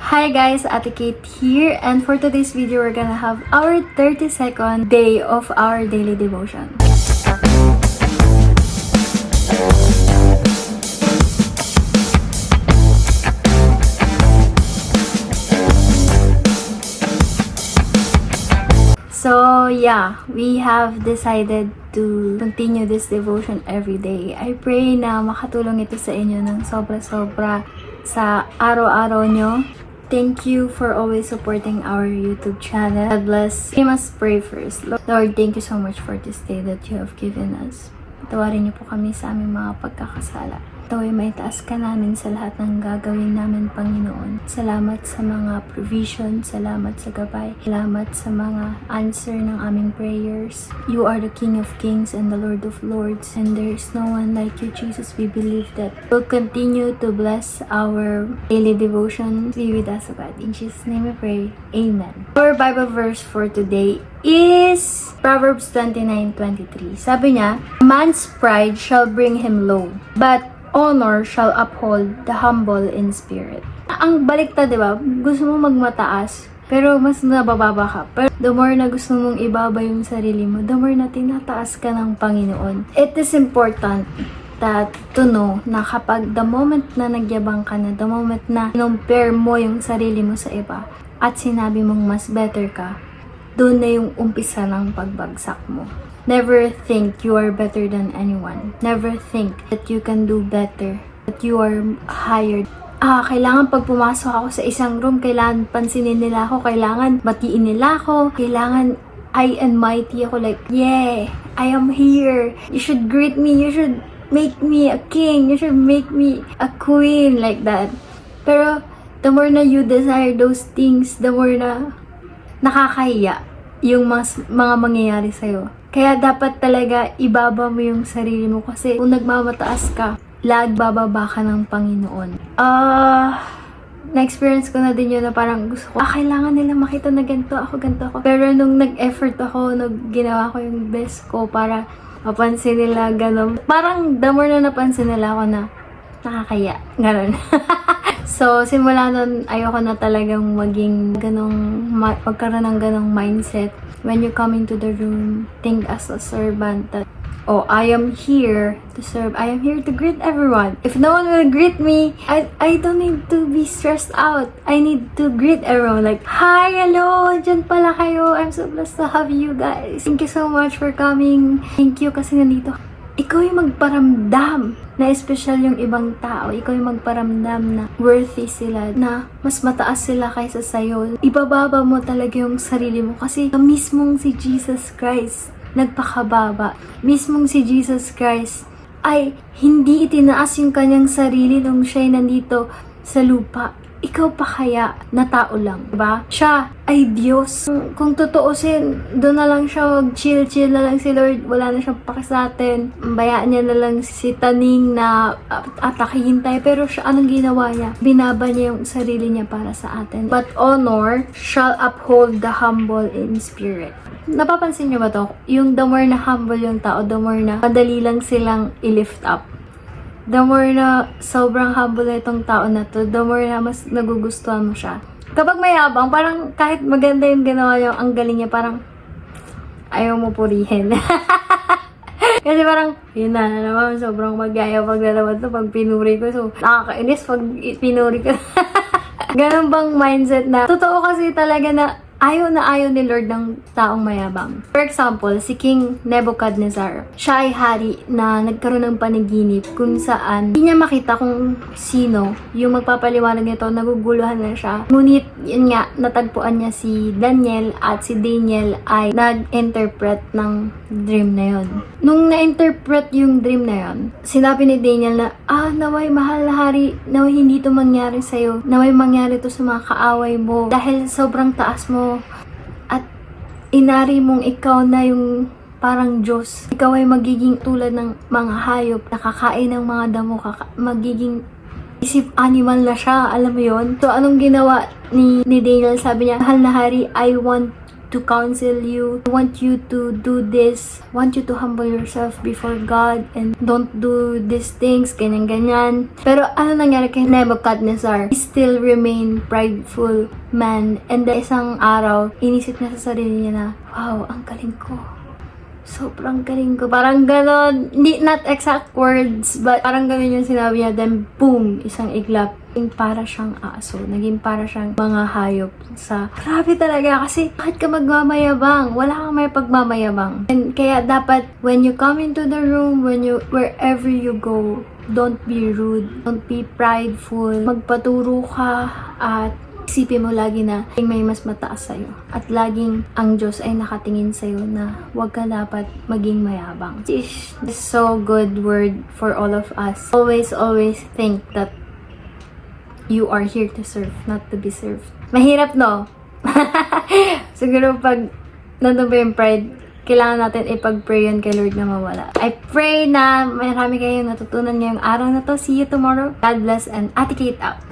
Hi guys, Ate Kate here, and for today's video, we're gonna have our 30-second day of our daily devotion. So yeah, we have decided to continue this devotion every day. I pray na makatulong ito sa inyo ng sobra-sobra sa araw-araw nyo. Thank you for always supporting our YouTube channel. God bless. We must pray first. Lord, thank you so much for this day that you have given us. Patawarin niyo po kami sa aming mga pagkakasala. Ito ay may taas ka namin sa lahat ng gagawin namin, Panginoon. Salamat sa mga provision, salamat sa gabay, salamat sa mga answer ng aming prayers. You are the King of Kings and the Lord of Lords, and there is no one like you, Jesus. We believe that we'll continue to bless our daily devotion. Be with us, O God. In Jesus' name we pray. Amen. Our Bible verse for today is Proverbs 29:23. Sabi niya, man's pride shall bring him low, but honor shall uphold the humble in spirit. Ang baliktad, di ba? Gusto mo magmataas, pero mas nabababa ka. Pero the more na gusto mong ibaba yung sarili mo, the more na tinataas ka ng Panginoon. It is important that to know na kapag the moment na nagyabang ka na, the moment na compare mo yung sarili mo sa iba, at sinabi mong mas better ka, doon na yung umpisa ng pagbagsak mo. Never think you are better than anyone. Never think that you can do better, that you are higher. Kailangan pag pumasok ako sa isang room, kailangan pansinin nila ako, kailangan batiin nila ako, kailangan high and mighty ako, like, yeah, I am here. You should greet me, you should make me a king, you should make me a queen, like that. Pero, the more na you desire those things, the more na nakakahiya yung mga mangyayari sa'yo. Kaya dapat talaga ibaba mo yung sarili mo, kasi kung nagmamataas ka, lag bababa ka ng Panginoon. Na-experience ko na din yun na parang gusto ko, kailangan nila makita na ganito ako. Pero nung nag-effort ako, ginawa ko yung best ko para mapansin nila, gano'n. Parang the more na napansin nila ako na nakakaya, gano'n. So, simula nun, ayoko na talagang maging magkaroon ng ganong mindset. When you come into the room, think as a servant that, I am here to serve. I am here to greet everyone. If no one will greet me, I don't need to be stressed out. I need to greet everyone. Like, hi, hello, dyan pala kayo. I'm so blessed to have you guys. Thank you so much for coming. Thank you kasi nandito. Ikaw yung magparamdam na espesyal yung ibang tao. Ikaw yung magparamdam na worthy sila, na mas mataas sila kaysa sa'yo. Ibababa mo talaga yung sarili mo kasi mismong si Jesus Christ nagpakababa. Mismong si Jesus Christ ay hindi itinaas yung kanyang sarili nung siya'y nandito sa lupa. Ikaw pa kaya na tao lang, diba? Siya ay Diyos. Kung tutuusin, doon na lang siya mag-chill na lang si Lord. Wala na siyang paki sa atin. Bayaan niya na lang si Taning na atakihin tayo. Pero siya, anong ginawa niya? Binaba niya yung sarili niya para sa atin. But honor shall uphold the humble in spirit. Napapansin niyo ba to? Yung the more na humble yung tao, the more na madali lang silang i-lift up. The more na sobrang humble na itong tao na to, the more na mas nagugustuhan mo siya. Kapag mayabang, parang kahit maganda yung ginawa niya, ang galing niya, parang ayaw mo purihin. Kasi parang, yun na naman, sobrang magyaya paglalaban to pag pinuri ko. So, nakakainis pag pinuri ko. Ganun bang mindset na, totoo kasi talaga na ayaw ni Lord ng taong mayabang. For example, si King Nebuchadnezzar. Siya ay hari na nagkaroon ng panaginip kung saan hindi niya makita kung sino yung magpapaliwanag nito, naguguluhan na siya. Ngunit, yun nga, natagpuan niya si Daniel, at si Daniel ay nag-interpret ng dream na yun. Nung na-interpret yung dream na yun, sinabi ni Daniel na, naway mahal na hari, naway hindi to mangyari sa'yo, naway mangyari to sa mga kaaway mo, dahil sobrang taas mo, at inari mong ikaw na yung parang Diyos. Ikaw ay magiging tulad ng mga hayop, nakakain ng mga damo, magiging isip animal na siya, alam mo yon. So, anong ginawa ni Daniel? Sabi niya, mahal na hari, I want to counsel you. I want you to do this. I want you to humble yourself before God and don't do these things, ganyan-ganyan. Pero ano nangyari kay Nebuchadnezzar? He still remain prideful man. And then isang araw, inisip niya sa sarili niya na, wow, ang galing ko. Sobrang galing ko. Parang ganon. Hindi, not exact words, but parang ganon yung sinabi niya. Then, boom, isang iglap. Naging para siyang aso. Naging para siyang mga hayop. Grabe talaga. Kasi, bakit ka magmamayabang? Wala kang may pagmamayabang. And kaya dapat, when you come into the room, wherever you go, don't be rude. Don't be prideful. Magpaturo ka at isipin mo lagi na may mas mataas sa'yo. At laging ang Diyos ay nakatingin sa'yo na huwag ka dapat maging mayabang. This is so good word for all of us. Always think that you are here to serve, not to be served. Mahirap, no? Siguro pag nandun ba yung pride, kailangan natin ipag-pray yun kay Lord na mawala. I pray na marami kayong natutunan ngayong araw na to. See you tomorrow. God bless and Ate Kate out.